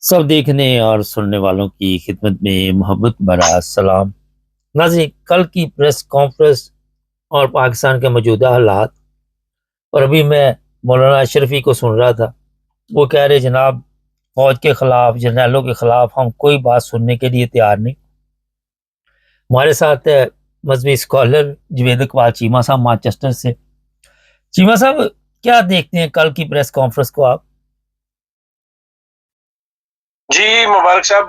सब देखने और सुनने वालों की खिदमत में मोहब्बत भरा सलाम। नाज़रीन, कल की प्रेस कॉन्फ्रेंस और पाकिस्तान के मौजूदा हालात और अभी मैं मौलाना अशरफी को सुन रहा था। वो कह रहे जनाब, फौज के खिलाफ, जर्नैलों के खिलाफ हम कोई बात सुनने के लिए तैयार नहीं। हमारे साथ है मजहबी स्कॉलर जवेद इकबाल चीमा साहब मानचेस्टर से। चीमा साहब, क्या देखते हैं कल की प्रेस कॉन्फ्रेंस को आप? जी मुबारक साहब,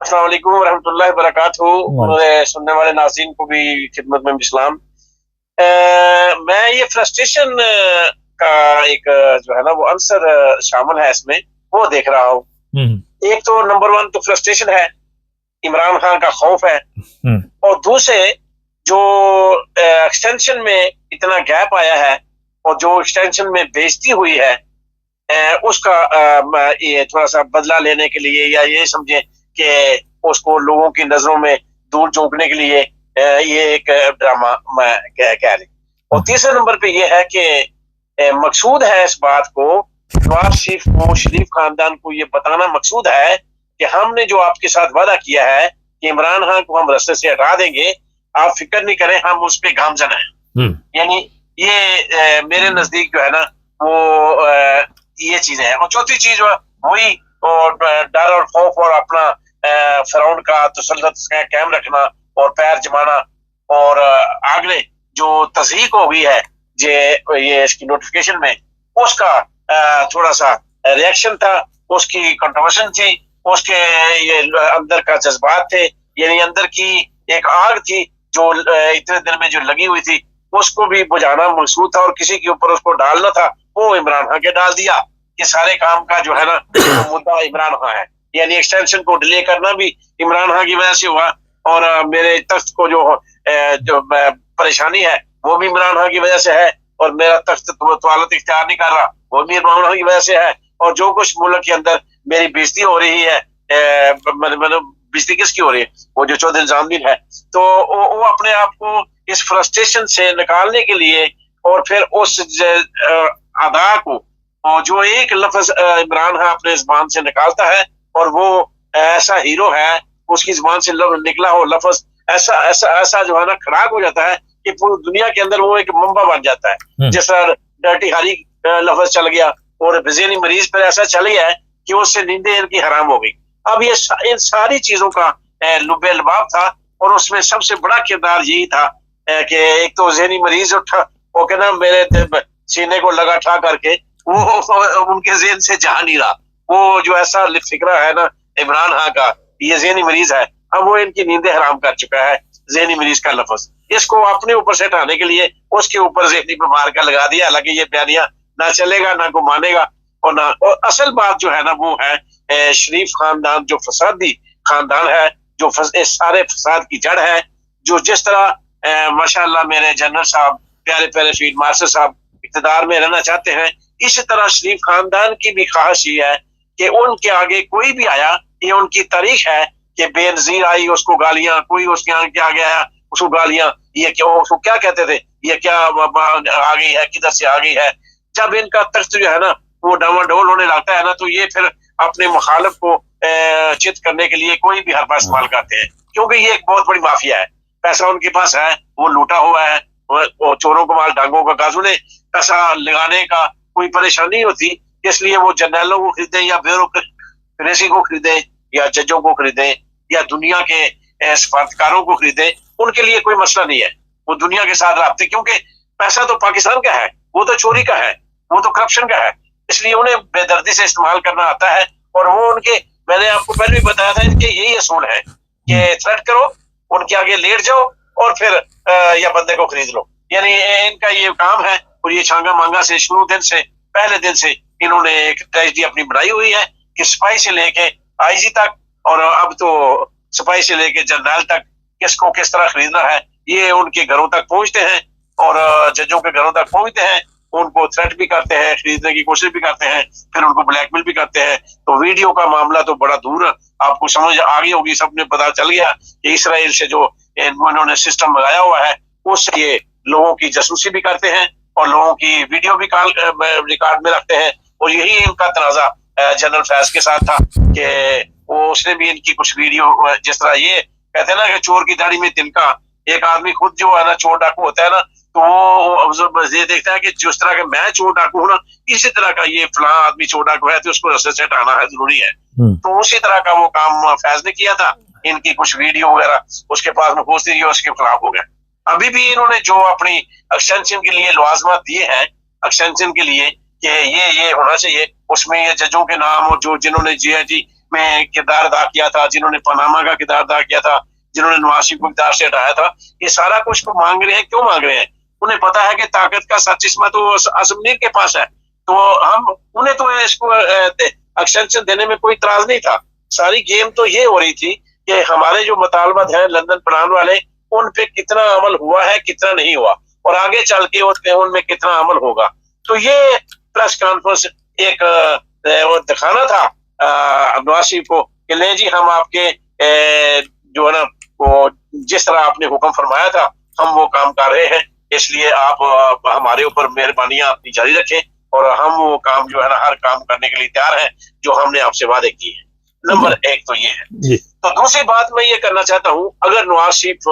अस्सलाम वालेकुम वरहमतुल्लाहि वबरकातुहू। मेरे सुनने वाले नाज़रीन को भी खिदमत में सलाम। मैं ये फ्रस्ट्रेशन का एक जो है ना वो आंसर शामिल है इसमें, वो देख रहा हूँ। एक तो नंबर वन तो फ्रस्ट्रेशन है, इमरान खान का खौफ है, और दूसरे जो एक्सटेंशन में इतना गैप आया है और जो एक्सटेंशन में बेइज्जती हुई है उसका ये थोड़ा सा बदला लेने के लिए, या ये समझे कि उसको लोगों की नजरों में दूर झोंकने के लिए ये एक ड्रामा मैं कह रही। और तीसरे नंबर पे ये है कि मकसूद है इस बात को, नवाज शरीफ को, शरीफ खानदान को ये बताना मकसूद है कि हमने जो आपके साथ वादा किया है कि इमरान खान को हम रास्ते से हटा देंगे, आप फिक्र नहीं करें, हम उस पर गामजन है। यानी ये मेरे नजदीक जो है ना वो ये चीजें हैं। और चौथी चीज वही डर और खौफ और अपना फिरौन का तसल्लुत कायम रखना और पैर जमाना, और आगे जो तस्दीक हो गई है ये इसकी नोटिफिकेशन में, उसका थोड़ा सा रिएक्शन था, उसकी कंट्रोवर्शन थी, उसके ये अंदर का जज्बात थे, यानी अंदर की एक आग थी जो इतने दिन में जो लगी हुई थी, उसको भी बुझाना मकसूद था और किसी के ऊपर उसको डालना था, वो इमरान खान के डाल दिया कि सारे काम का जो है ना मुद्दा इमरान खान है। यानी एक्सटेंशन को डिले करना भी इमरान खान की वजह से हुआ, और मेरे तख्त को जो परेशानी है वो भी इमरान खान की वजह से है, और मेरा तख्त तवालत इख्तियार नहीं कर रहा वो भी इमरान खान की वजह से है, और जो कुछ मुल्क के अंदर मेरी बेइज्जती हो रही है, बेइज्जती किसकी हो रही है, वो जो चौधरी निजामुद्दीन है, तो वो अपने आप को इस फ्रस्ट्रेशन से निकालने के लिए और फिर उस अदा को, और जो एक लफ्ज इमरान खान अपने जुबान से निकालता है और वो ऐसा हीरो है, उसकी जुबान से निकला हो लफ्ज ऐसा ऐसा ऐसा जो है ना खड़ाक हो जाता है कि पूरी दुनिया के अंदर वो एक मंबा बन जाता है। जैसा डर्टी हारी लफ्ज चल गया और ज़हनी मरीज पर ऐसा चल गया है कि उससे नींदें इनकी हराम हो गई। अब ये इन सारी चीजों का लुबे लबाब था, और उसमें सबसे बड़ा किरदार यही था कि एक तो ज़हनी मरीज उठा, वो कहना मेरे सीने को लगा ठा करके, वो उनके ज़हन से जा नहीं रहा। वो जो ऐसा फिक्रा है ना इमरान खान का, ये ज़हनी मरीज है, अब वो इनकी नींदें हराम कर चुका है ज़हनी मरीज का लफ्ज। इसको अपने ऊपर से हटाने के लिए उसके ऊपर ज़हनी बीमार का लगा दिया, हालांकि ये बयानिया ना चलेगा ना को मानेगा, और असल बात जो है ना वो है शरीफ खानदान जो फसादी खानदान है, जो सारे फसाद की जड़ है, जो जिस तरह माशाल्लाह मेरे जनरल साहब प्यारे प्यारे फील्ड मार्शल साहब इक़्तिदार में रहना चाहते हैं, इसी तरह शरीफ खानदान की भी ख्वाहिश ये है कि उनके आगे कोई भी आया, ये उनकी तारीख है कि बेनजीर आई उसको गालियां, कोई उसके आगे आया उसको गालियां, ये क्यों, उसको क्या कहते थे, ये क्या आ गई है, किधर से आ गई है। जब इनका तख्त जो है ना वो डामाडोल होने लगता है ना, तो ये फिर अपने मुखालिफ को चित करने के लिए कोई भी हरबा इस्तेमाल करते हैं, क्योंकि ये एक बहुत बड़ी माफिया है, पैसा उनके पास है, वो लूटा हुआ है, वो चोरों को माल डांगों का गाजू ने पैसा लगाने का कोई परेशानी होती, इसलिए वो जर्नैलों को खरीदे या ब्यूरोक्रेसी को खरीदे या जजों को खरीदे या दुनिया के सफारतकारों को खरीदे, उनके लिए कोई मसला नहीं है, वो दुनिया के साथ रखते, क्योंकि पैसा तो पाकिस्तान का है, वो तो चोरी का है, वो तो करप्शन का है, इसलिए उन्हें बेदर्दी से इस्तेमाल करना आता है। और वो उनके, मैंने आपको पहले भी बताया था, इनके यही असूल है कि थ्रेट करो, उनके आगे लेट जाओ और फिर या बंदे को खरीद लो, यानी इनका ये काम है। और ये छांगा मांगा से शुरू दिन से, पहले दिन से इन्होंने एक ट्रेजेडी अपनी बनाई हुई है कि सिपाही से लेके आईजी तक, और अब तो सिपाही से लेके जनरल तक किसको किस तरह खरीदना है, ये उनके घरों तक पहुंचते हैं और जजों के घरों तक पहुंचते हैं, उनको थ्रेट भी करते हैं, खरीदने की कोशिश भी करते हैं, फिर उनको ब्लैकमेल भी करते हैं। तो वीडियो का मामला तो बड़ा दूर आपको समझ आ गई होगी, सबने पता चल गया कि इसराइल से जो इन्होंने सिस्टम लगाया हुआ है उससे ये लोगों की जासूसी भी करते हैं और लोगों की वीडियो भी रिकॉर्ड में रखते हैं, और यही इनका तनाजा जनरल फैज के साथ था कि वो उसने भी इनकी कुछ वीडियो, जिस तरह ये कहते हैं ना कि चोर की दाढ़ी में तिनका, एक आदमी खुद जो है ना चोर डाकू होता है ना, तो वो ये देखता है कि जिस तरह के मैं चोर डाकू हूँ ना, इसी तरह का ये फलां आदमी चोर डाकू है तो उसको रस्ते से हटाना है, जरूरी है। तो उसी तरह का वो काम फैज ने किया था। इनकी कुछ वीडियो वगैरह उसके पास में पहुंचती थी, उसके खिलाफ हो गए। अभी भी इन्होंने जो अपनी एक्सटेंशन के लिए लवाजमात दिए हैं, एक्सटेंशन के लिए कि ये होना चाहिए, उसमें ये जजों के नाम और जो जिन्होंने जीआईटी में किरदार अदा किया था, जिन्होंने पनामा का किरदार अदा किया था, जिन्होंने नवाज शरीफ को इक़्तिदार से हटाया था, ये सारा कुछ को मांग रहे हैं। क्यों मांग रहे हैं? उन्हें पता है कि ताकत का सचिस्मा तो आसिम मुनीर के पास है, तो हम उन्हें तो इसको एक्सटेंशन देने में कोई इतराज नहीं था। सारी गेम तो ये हो रही थी कि हमारे जो मुतालबात हैं लंदन प्लान वाले, उन पे कितना अमल हुआ है, कितना नहीं हुआ, और आगे चल के उनमें कितना अमल होगा। तो ये प्रेस कॉन्फ्रेंस एक दिखाना था नवाज शरीफ को कि ले जी, हम आपके जो है ना वो जिस तरह आपने हुक्म फरमाया था हम वो काम कर रहे हैं, इसलिए आप हमारे ऊपर मेहरबानियां अपनी जारी रखें और हम वो काम जो है ना हर काम करने के लिए तैयार हैं जो हमने आपसे वादे किए हैं। नंबर एक तो ये है। तो दूसरी बात मैं ये करना चाहता हूँ, अगर नवाज शरीफ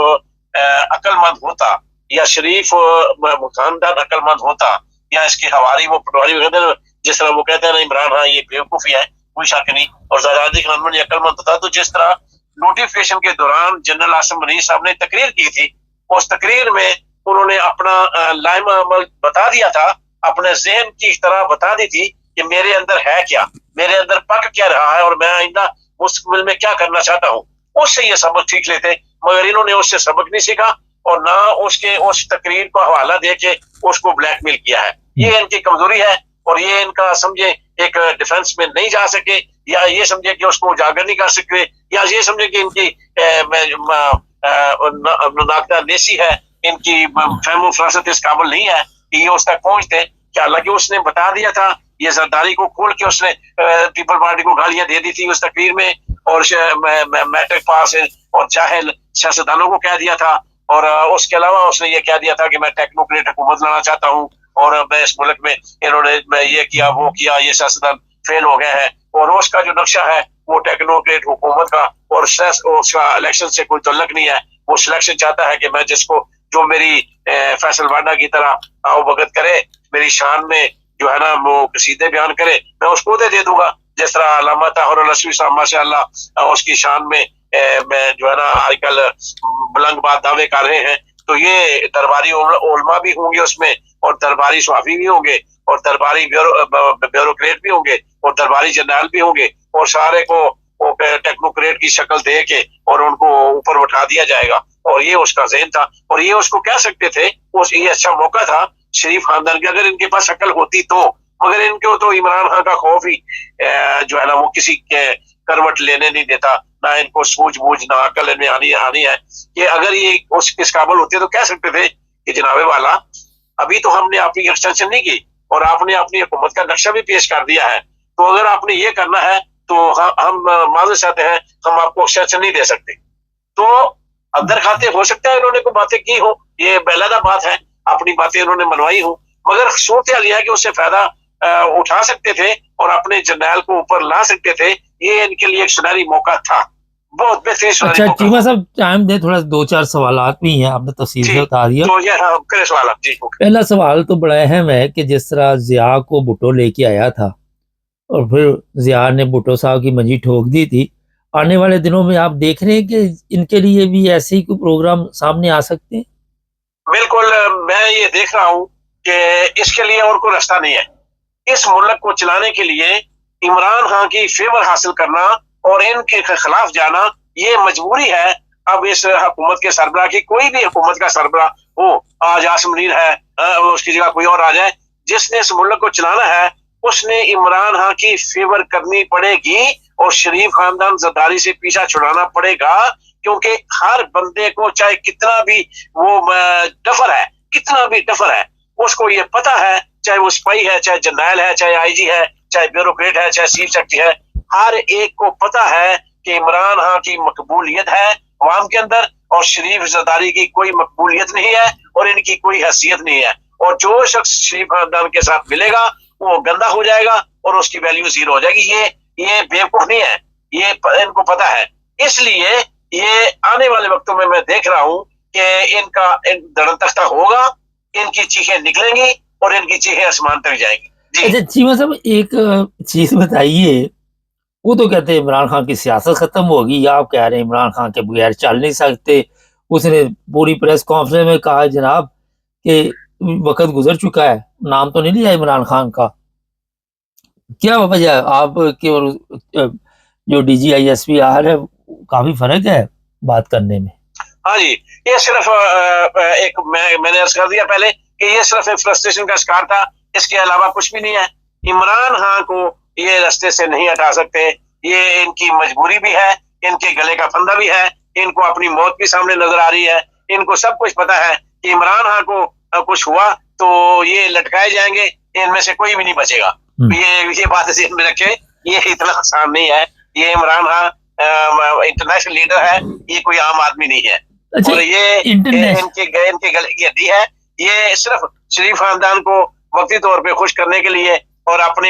अक्लमंद होता या शरीफ खानदान अक्लमंद होता या इसके हवारी वो पटवारी वगैरह, जिस तरह वो कहते हैं ना इमरान हाँ ये बेवकूफी है, कोई शक नहीं, और ज़रादी खान ने अक्लमंद होता, तो जिस तरह नोटिफिकेशन के दौरान जनरल आसिम मुनीर साहब ने तकरीर की थी, उस तकरीर में उन्होंने अपना लाइमा अमल बता दिया था, अपने जहन की तरह बता दी थी कि मेरे अंदर है क्या, मेरे अंदर पक क्या रहा है और मैं आइंदा मुस्तकबिल में क्या करना चाहता हूँ। उससे ये सबक सीख लेते, मगर इन्होंने उससे सबक नहीं सीखा और ना उसके उस तकरीर को हवाला दे के उसको ब्लैकमेल किया है। ये इनकी कमजोरी है और ये इनका समझे एक डिफेंस में नहीं जा सके, या ये समझे कि उसको उजागर नहीं कर सकते, या ये समझे कि इनकी नाकदा नेसी है, इनकी फहम फरासत इस काबिल नहीं है कि ये उस तक पहुंचते। कि हालांकि उसने बता दिया था, ये जरदारी को खोल के उसने पीपल पार्टी को गालियां दे दी थी उस तकरीर में, और मैट्रिक पास और जाहिल सियासतदानों को कह दिया था, और उसके अलावा उसने ये कह दिया था कि मैं टेक्नोक्रेट हुकूमत लाना चाहता हूँ और मैं इस मुल्क में इन्होंने ये किया वो किया, ये सियासतदान फेल हो गए हैं, और उसका जो नक्शा है वो टेक्नोक्रेट हुकूमत का और उसका इलेक्शन से कोई तल्लुक नहीं है। वो सिलेक्शन चाहता है कि मैं जिसको जो मेरी फैसल वाडा की तरह आओ भगत करे, मेरी शान में जो है ना वो कसीदे बयान करे, मैं उसको दे दूंगा। जिस तरह अल्लामा ताहिर अलवी साहब माशाअल्लाह उसकी शान में मैं जो है ना आजकल बुलंद बात दावे कर रहे हैं, तो ये दरबारी उलमा भी होंगे उसमें, और दरबारी सहाफी भी होंगे, और दरबारी ब्यूरोक्रेट भी होंगे, और दरबारी जनरल भी होंगे, और सारे को टेक्नोक्रेट की शक्ल दे के और उनको ऊपर उठा दिया जाएगा। और ये उसका ज़हन था, और ये उसको कह सकते थे, ये अच्छा मौका था शरीफ खानदान के, अगर इनके पास अकल होती तो, मगर इनको तो इमरान खान का खौफ ही जो है ना वो किसी के करवट लेने नहीं देता, ना इनको सूझबूझ ना अकल में आनी है कि अगर ये इस काबिल होते तो कह सकते थे कि जनाबे वाला अभी तो हमने अपनी एक्सटेंशन नहीं की और आपने अपनी हुकूमत का नक्शा भी पेश कर दिया है, तो अगर आपने ये करना है तो हम माजूर चाहते हैं, हम आपको एक्सटेंशन नहीं दे सकते। तो अंदर खाते हो सकता है इन्होंने कोई बातें की हो, ये बेलादा बात है, अपनी बातें इन्होंने मनवाई हो, मगर सूरत हाल यह है कि उससे फायदा उठा सकते थे और अपने जर्नैल को ऊपर ला सकते थे। ये इनके लिए एक सुनहरी मौका था, बहुत बेहतरीन सुनहरी मौका। चीमा साहब टाइम दे, थोड़ा 2-4 सवालात भी हैं, आपने तफसील से बता दिया। तो ये हाँ करे सवाल आप जी। पहला सवाल तो बड़ा अहम है कि जिस तरह जिया को भुट्टो लेके आया था और फिर जिया ने भुट्टो साहब की मंजी ठोक दी थी, आने वाले दिनों में आप देख रहे हैं कि इनके लिए भी ऐसे ही कोई प्रोग्राम सामने आ सकते हैं? बिल्कुल, मैं ये देख रहा हूँ कि इसके लिए और कोई रास्ता नहीं है। इस मुल्क को चलाने के लिए इमरान खान की फेवर हासिल करना और इनके खिलाफ जाना ये मजबूरी है। अब इस हुकूमत के सरबराह की, कोई भी हुकूमत का सरबराह हो, आज आसिम मुनीर है उसकी जगह कोई और आ जाए, जिसने इस मुल्क को चलाना है उसने इमरान खान की फेवर करनी पड़ेगी और शरीफ खानदान जरदारी से पीछा छुड़ाना पड़ेगा, क्योंकि हर बंदे को चाहे कितना भी वो डफर है, कितना भी डफर है, उसको ये पता है, चाहे वो स्पाई है, चाहे जर्नैल है, चाहे आईजी है, चाहे ब्यूरोक्रेट है, चाहे चीफ सेक्रेटरी है, हर एक को पता है कि इमरान खान की मकबूलियत है अवाम के अंदर और शरीफ जरदारी की कोई मकबूलियत नहीं है और इनकी कोई हैसियत नहीं है। और जो शख्स शरीफ खानदान के साथ मिलेगा وہ گندا ہو جائے گا اور اس کی ویلیو زیرو ہو جائے گی. یہ بیوقوف نہیں ہے, یہ ان کو پتا ہے. اس لیے یہ آنے والے وقتوں میں دیکھ رہا ہوں کہ ان کا دڑن تختہ ہوگا, ان کی چیخیں نکلیں گی اور ان کی چیخیں آسمان تک جائیں گی. اچھا چیمہ صاحب ایک چیز بتائیے, وہ تو کہتے ہیں عمران خان کی سیاست ختم ہوگی, یا آپ کہہ رہے ہیں عمران خان کے بغیر چل نہیں سکتے. اس نے پوری پریس کانفرنس میں کہا جناب کہ وقت گزر چکا ہے, نام تو نہیں لیا عمران خان کا. کیا وجہ ہے آپ کے اور جو D G I S P R ہے کافی فرق ہے بات کرنے میں؟ ہاں جی, یہ صرف ایک میں نے عرض کر دیا پہلے کہ یہ صرف ایک فرسٹریشن کا شکار تھا, اس کے علاوہ کچھ بھی نہیں ہے. عمران خان کو یہ رستے سے نہیں ہٹا سکتے, یہ ان کی مجبوری بھی ہے, ان کے گلے کا پھندہ بھی ہے, ان کو اپنی موت بھی سامنے نظر آ رہی ہے, ان کو سب کچھ پتا ہے کہ عمران خان کو کچھ ہوا تو یہ لٹکائے جائیں گے, ان میں سے کوئی بھی نہیں بچے گا. یہ بات ذہن میں رکھے, یہ اتنا آسان نہیں ہے. یہ عمران خان انٹرنیشنل لیڈر ہے, یہ کوئی عام آدمی نہیں ہے. اور یہ ان کے گلے کی ہڈی ہے. یہ صرف شریف خاندان کو وقتی طور پہ خوش کرنے کے لیے اور اپنے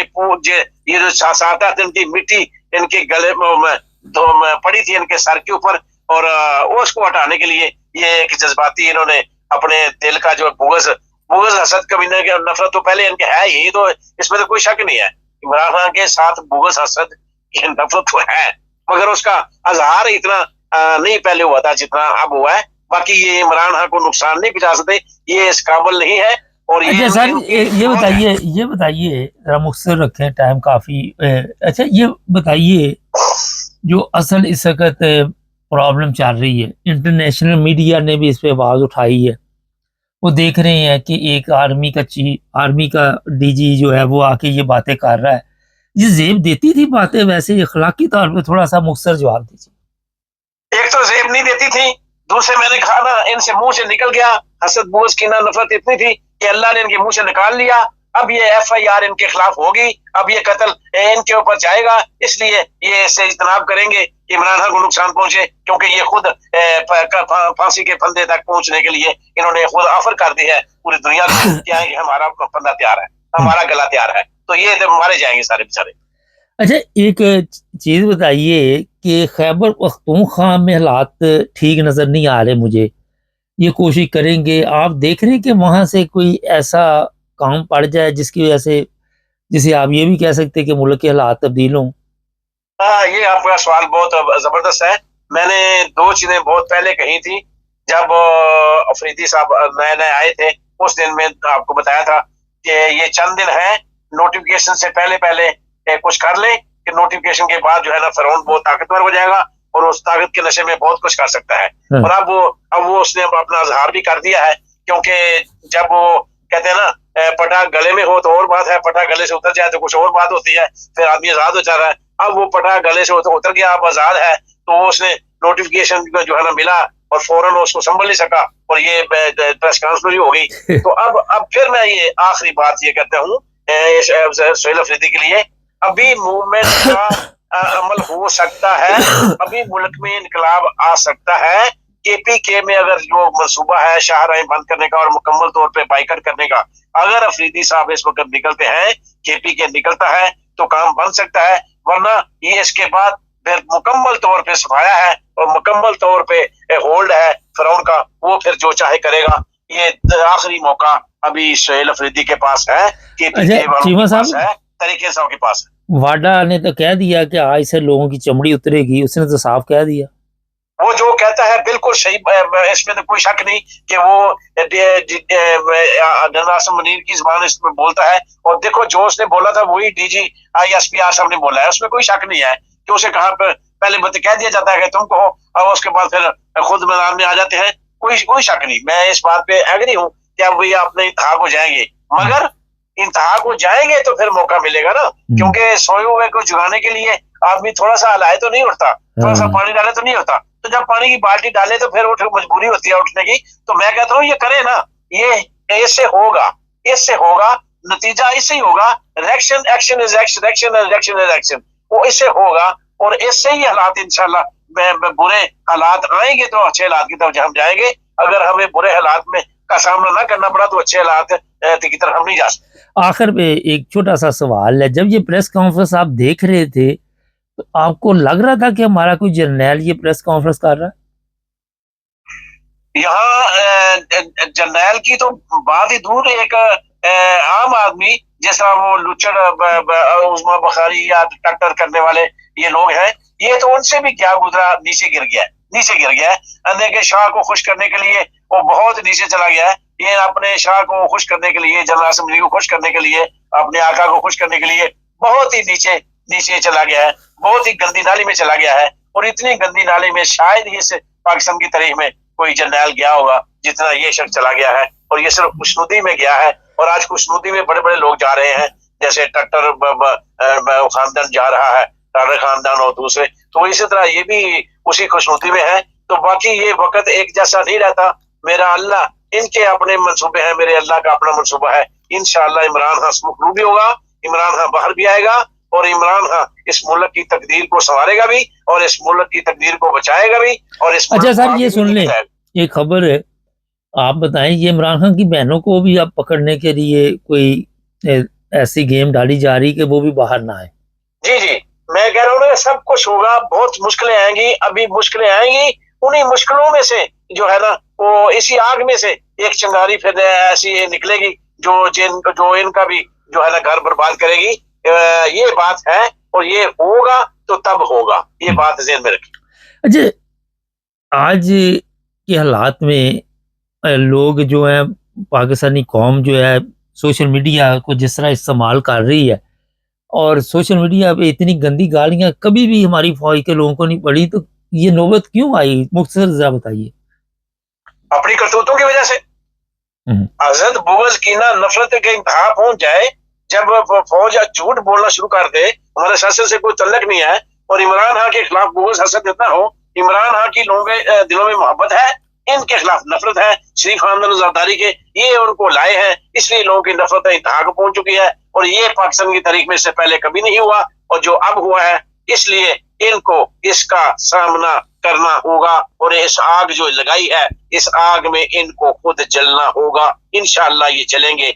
یہ جو 7 دن کی مٹی ان کے گلے میں پڑی تھی ان کے سر کے اوپر, اور اس کو ہٹانے کے لیے یہ ایک جذباتی انہوں نے اپنے دل کا جو بغض حسد کمینہ کی نفرت تو پہلے ان کے ہے ہی, تو اس میں تو کوئی شک نہیں ہے. عمران خان کے ساتھ بغض حسد کی نفرت تو ہے, مگر اس کا اظہار اتنا نہیں پہلے ہوا تھا جتنا اب ہوا ہے. باقی یہ عمران خان کو نقصان نہیں پہنچا سکتے, یہ اس قابل نہیں ہے. اور اچھا سر یہ بتائیے ذرا مختصر رکھیں, ٹائم کافی. اچھا یہ بتائیے جو اصل اس وقت پرابلم چل رہی ہے, انٹرنیشنل میڈیا نے بھی اس پہ آواز اٹھائی ہے. وہ دیکھ رہے ہیں کہ ایک آرمی کا ڈی جی جو ہے وہ آ کے یہ باتیں کر رہا ہے. یہ زیب دیتی تھی باتیں ویسے اخلاقی طور پہ؟ تھوڑا سا مختصر جواب دیجیے. ایک تو زیب نہیں دیتی تھی, دوسرے میں نے کہا نا ان سے منہ سے نکل گیا حسد بغض کینہ نفرت اتنی تھی کہ اللہ نے ان کے منہ سے نکال لیا. اب یہ ایف آئی آر ان کے خلاف ہوگی, اب یہ قتل ان کے اوپر جائے گا, اس لیے یہ اس سے اجتناب کریں گے کہ عمران خان کو نقصان پہنچے, کیونکہ یہ خود پھانسی کے پھندے تک پہنچنے کے لیے انہوں نے خود آفر کر دی ہے پوری دنیا کو کہ ہمارا پھندا تیار ہے, ہمارا گلا تیار ہے, تو یہ مارے جائیں گے سارے بےچارے. اچھا ایک چیز بتائیے کہ خیبر پختونخوا میں حالات ٹھیک نظر نہیں آ رہے مجھے, یہ کوشش کریں گے, آپ دیکھ رہے ہیں کہ وہاں سے کوئی ایسا کام پڑ جائے جس کی وجہ سے جسے آپ یہ بھی کہہ سکتے کہ ملک کے حالات تبدیل ہوں؟ یہ آپ کا سوال بہت زبردست ہے. میں نے 2 چیزیں بہت پہلے کہی تھی جب افریدی صاحب نئے آئے تھے, اس دن میں آپ کو بتایا تھا کہ یہ چند دن ہے, نوٹیفکیشن سے پہلے کچھ کر لیں کہ نوٹیفکیشن کے بعد جو ہے نا فرعون بہت طاقتور ہو جائے گا اور اس طاقت کے نشے میں بہت کچھ کر سکتا ہے. اور اب وہ اس نے اپنا اظہار بھی کر دیا ہے, کیونکہ جب وہ کہتے ہیں نا پٹا گلے میں ہو تو اور بات ہے, پٹا گلے سے اتر جائے تو کچھ اور بات ہوتی ہے, پھر آدمی آزاد ہو جا رہا ہے. اب وہ پٹا گلے سے اتر گیا, اب آزاد ہے, تو اس نے نوٹیفکیشن جو ہے نا ملا اور فوراً اس کو سنبھل نہیں سکا اور یہ پریس کانفرنس ہو گئی. تو اب پھر میں یہ آخری بات یہ کہتا ہوں سہیل افریدی کے لیے, ابھی موومنٹ کا عمل ہو سکتا ہے, ابھی ملک میں انقلاب آ سکتا ہے. کے پی کے میں اگر جو منصوبہ ہے شاہراہیں بند کرنے کا اور مکمل طور پہ بائیکٹ کرنے کا, اگر افریدی صاحب اس وقت نکلتے ہیں, کے پی کے نکلتا ہے تو کام بن سکتا ہے, ورنہ یہ اس کے بعد پھر مکمل طور پہ صفایا ہے اور مکمل طور پہ ہولڈ ہے فرعون کا, وہ پھر جو چاہے کرے گا. یہ آخری موقع ابھی سہیل افریدی کے پاس ہے, کے پی کے والوں کے پاس ہے, طریقے صاحب کے پاس ہے. واڈا نے تو کہہ دیا کہ آج سے لوگوں کی چمڑی اترے گی, اس نے تو صاف کہہ دیا. وہ جو کہتا ہے بالکل صحیح, اس میں تو کوئی شک نہیں کہ وہ جنرل عاصم منیر کی زبان اس میں بولتا ہے. اور دیکھو جو اس نے بولا تھا وہی D G I S P R صاحب نے بولا ہے, اس میں کوئی شک نہیں ہے کہ اسے کہاں پہ پہلے کہہ دیا جاتا ہے کہ تم کہو, اور اس کے بعد پھر خود میدان میں آ جاتے ہیں. کوئی شک نہیں, میں اس بات پہ ایگری ہوں کہ اب یہ اپنے انتہا کو جائیں گے, مگر انتہا کو جائیں گے تو پھر موقع ملے گا نا, کیونکہ سوئے ہوئے کو جگانے کے لیے آدمی تھوڑا سا ہلائے تو نہیں اٹھتا, تھوڑا سا پانی ڈالے تو نہیں ہوتا, تو جب پانی کی بالٹی ڈالے تو پھر مجبوری ہوتی ہے اٹھنے کی. تو میں کہتا ہوں یہ کرے نا, یہ اس سے ہوگا نتیجہ اس سے ہی ہوگا. Reaction action is action, action is action is action, وہ اس سے ہوگا اور اس سے ہی حالات انشاءاللہ برے حالات آئیں گے تو اچھے حالات کی طرف ہم جائیں گے. اگر ہمیں برے حالات میں کا سامنا نہ کرنا پڑا تو اچھے حالات کی طرف ہم نہیں جا سکتے. آخر پہ ایک چھوٹا سا سوال ہے، جب یہ پریس کانفرنس آپ دیکھ رہے تھے تو آپ کو لگ رہا تھا کہ ہمارا کوئی جرنیل یہ پریس کانفرنس کر رہا ہے؟ یہاں جرنیل کی تو بات ہی دور، ایک عام آدمی جس طرح وہ لچڑ عظما بخاری یا ٹکر کرنے والے یہ لوگ ہیں، یہ تو ان سے بھی کیا گزرا، نیچے گر گیا ہے اندھے کے شاہ کو خوش کرنے کے لیے وہ بہت نیچے چلا گیا ہے۔ یہ اپنے شاہ کو خوش کرنے کے لیے، جنرل اسمبلی کو خوش کرنے کے لیے، اپنے آقا کو خوش کرنے کے لیے بہت ہی نیچے چلا گیا ہے، بہت ہی گندی نالی میں چلا گیا ہے۔ اور اتنی گندی نالی میں شاید ہی اس پاکستان کی تاریخ میں کوئی جرنیل گیا ہوگا جتنا یہ شخص چلا گیا ہے، اور یہ صرف خوشنودی میں گیا ہے۔ اور آج خوشنودی میں بڑے بڑے لوگ جا رہے ہیں، جیسے ٹکر خاندان جا رہا ہے، ٹاٹر خاندان اور دوسرے، تو اسی طرح یہ بھی اسی خوشنودی میں ہے۔ تو باقی یہ وقت ایک جیسا نہیں رہتا۔ میرا اللہ، ان کے اپنے منصوبے ہیں، میرے اللہ کا اپنا منصوبہ ہے۔ انشاءاللہ عمران خان سمکھلو بھی ہوگا، عمران خان باہر بھی آئے گا، اور عمران خان اس ملک کی تقدیر کو سنوارے گا بھی، اور اس ملک کی تقدیر کو بچائے گا بھی، اور اس ملک اچھا کو سر، آگے یہ بھی سن لے لیں، کے جائے گا۔ ایک خبر ہے، آپ بتائیں یہ عمران خان کی بہنوں کو بھی اب پکڑنے کے لیے کوئی ایسی گیم ڈالی جا رہی کہ وہ بھی باہر نہ آئے؟ جی میں کہہ رہا ہوں نا، سب کچھ ہوگا، بہت مشکلیں آئیں گی، ابھی مشکلیں آئیں گی، انہی مشکلوں میں سے جو ہے نا، وہ اسی آگ میں سے ایک چنگاری پھر ایسی نکلے گی جو ان کا بھی جو ہے نا گھر برباد کرے گی۔ یہ بات ہے، اور یہ ہوگا تو تب ہوگا، یہ بات ذہن میں رکھیں۔ اچھا، آج کے حالات میں لوگ جو ہیں، پاکستانی قوم جو ہے سوشل میڈیا کو جس طرح استعمال کر رہی ہے، اور سوشل میڈیا پہ اتنی گندی گالیاں کبھی بھی ہماری فوج کے لوگوں کو نہیں پڑی، تو یہ نوبت کیوں آئی؟ مختصر ذرا بتائیے۔ اپنی کرتوتوں کی وجہ سے حسد، بغض، کینہ، نفرت کے انتہا پہنچ جائے، جب فوج جھوٹ بولنا شروع کر دے، ہمارے سیاست سے کوئی تعلق نہیں ہے، اور عمران خان کے خلاف بغض حسد اتنا ہو، عمران خان کی لوگوں کے دلوں میں محبت ہے، ان کے خلاف نفرت ہے، شریف خاندان زرداری کے یہ ان کو لائے ہیں، اس لیے لوگوں کی نفرت انتہا کو پہنچ چکی ہے، اور یہ پاکستان کی تاریخ میں اس سے پہلے کبھی نہیں ہوا، اور جو اب ہوا ہے، اس لیے ان کو اس کا سامنا کرنا ہوگا، اور اس آگ جو لگائی ہے، اس آگ میں ان کو خود جلنا ہوگا۔ انشاءاللہ یہ جلیں گے۔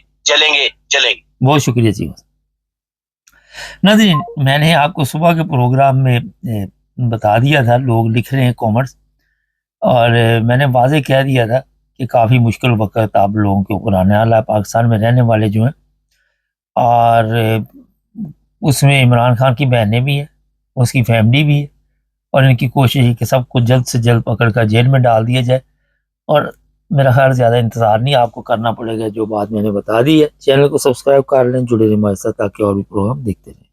بہت شکریہ جی۔ ناظرین، میں نے آپ کو صبح کے پروگرام میں بتا دیا تھا، لوگ لکھ رہے ہیں کامنٹس، اور میں نے واضح کہہ دیا تھا کہ کافی مشکل وقت آپ لوگوں کے اوپر آنے والا ہے، پاکستان میں رہنے والے جو ہیں، اور اس میں عمران خان کی بہنیں بھی ہیں، اس کی فیملی بھی ہے، اور ان کی کوشش ہے کہ سب کو جلد سے جلد پکڑ کر جیل میں ڈال دیا جائے، اور میرا خیال زیادہ انتظار نہیں آپ کو کرنا پڑے گا، جو بات میں نے بتا دی ہے۔ چینل کو سبسکرائب کر لیں، جڑے رہیں ہمارے ساتھ تاکہ اور بھی پروگرام دیکھتے رہیں۔